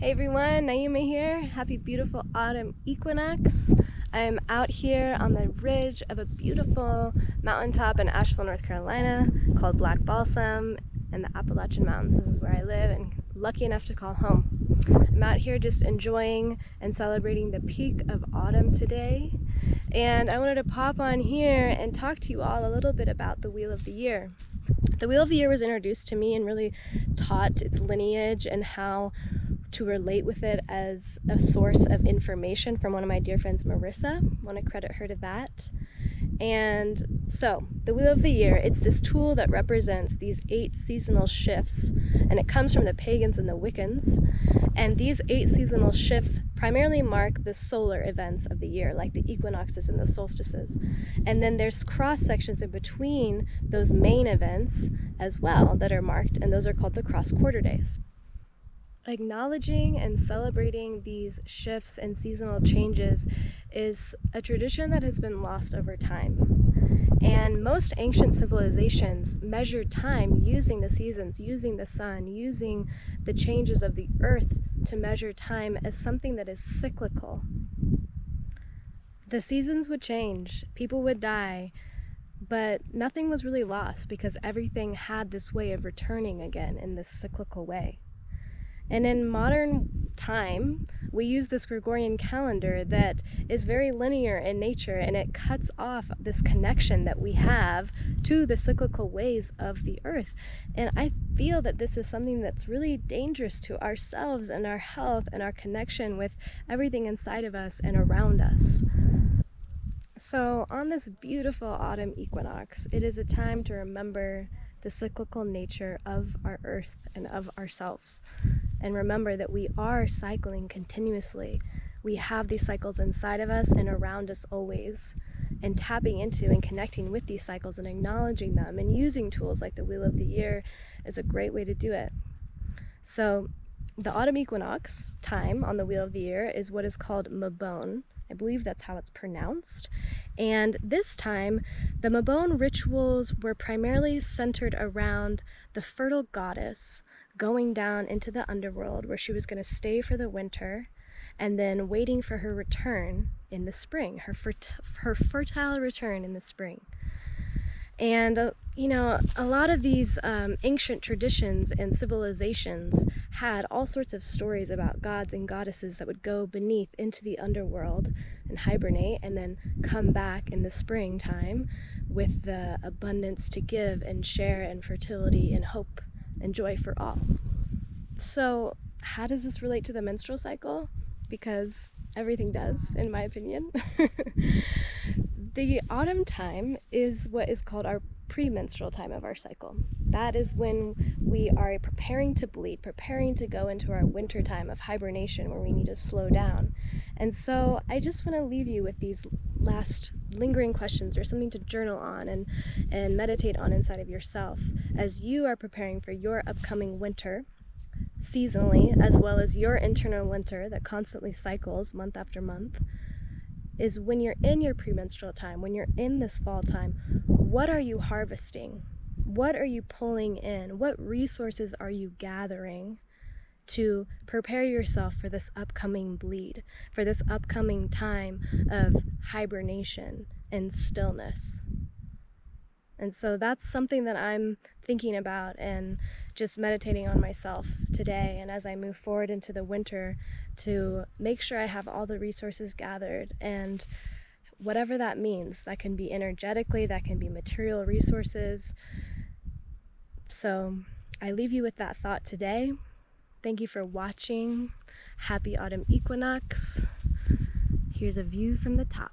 Hey everyone, Naima here. Happy beautiful autumn equinox. I'm out here on the ridge of a beautiful mountaintop in Asheville, North Carolina called Black Balsam in the Appalachian Mountains. This is where I live and lucky enough to call home. I'm out here just enjoying and celebrating the peak of autumn today. And I wanted to pop on here and talk to you all a little bit about the Wheel of the Year. The Wheel of the Year was introduced to me and really taught its lineage and how to relate with it as a source of information from one of my dear friends, Marissa. I want to credit her to that. And so, the Wheel of the Year, it's this tool that represents these 8 seasonal shifts, and it comes from the Pagans and the Wiccans. And these 8 seasonal shifts primarily mark the solar events of the year, like the equinoxes and the solstices. And then there's cross sections in between those main events as well that are marked, and those are called the cross quarter days. Acknowledging and celebrating these shifts and seasonal changes is a tradition that has been lost over time. And most ancient civilizations measured time using the seasons, using the sun, using the changes of the earth to measure time as something that is cyclical. The seasons would change, people would die, but nothing was really lost because everything had this way of returning again in this cyclical way. And in modern time, we use this Gregorian calendar that is very linear in nature, and it cuts off this connection that we have to the cyclical ways of the earth. And I feel that this is something that's really dangerous to ourselves and our health and our connection with everything inside of us and around us. So on this beautiful autumn equinox, it is a time to remember the cyclical nature of our earth and of ourselves. And remember that we are cycling continuously. We have these cycles inside of us and around us always. And tapping into and connecting with these cycles and acknowledging them and using tools like the Wheel of the Year is a great way to do it. So the autumn equinox time on the Wheel of the Year is what is called Mabon. I believe that's how it's pronounced. And this time, the Mabon rituals were primarily centered around the fertile goddess going down into the underworld where she was going to stay for the winter and then waiting for her return in the spring, her fertile return in the spring. And, a lot of these ancient traditions and civilizations had all sorts of stories about gods and goddesses that would go beneath into the underworld and hibernate and then come back in the springtime with the abundance to give and share and fertility and hope and joy for all. So how does this relate to the menstrual cycle? Because everything does, in my opinion. The autumn time is what is called our pre-menstrual time of our cycle. That is when we are preparing to bleed, preparing to go into our winter time of hibernation where we need to slow down. And so I just want to leave you with these last lingering questions or something to journal on and meditate on inside of yourself as you are preparing for your upcoming winter seasonally, as well as your internal winter that constantly cycles month after month. Is when you're in your premenstrual time, when you're in this fall time, what are you harvesting? What are you pulling in? What resources are you gathering to prepare yourself for this upcoming bleed, for this upcoming time of hibernation and stillness? And so that's something that I'm thinking about and just meditating on myself today, and as I move forward into the winter, to make sure I have all the resources gathered, and whatever that means. That can be energetically, that can be material resources. So I leave you with that thought today. Thank you for watching. Happy autumn equinox. Here's a view from the top.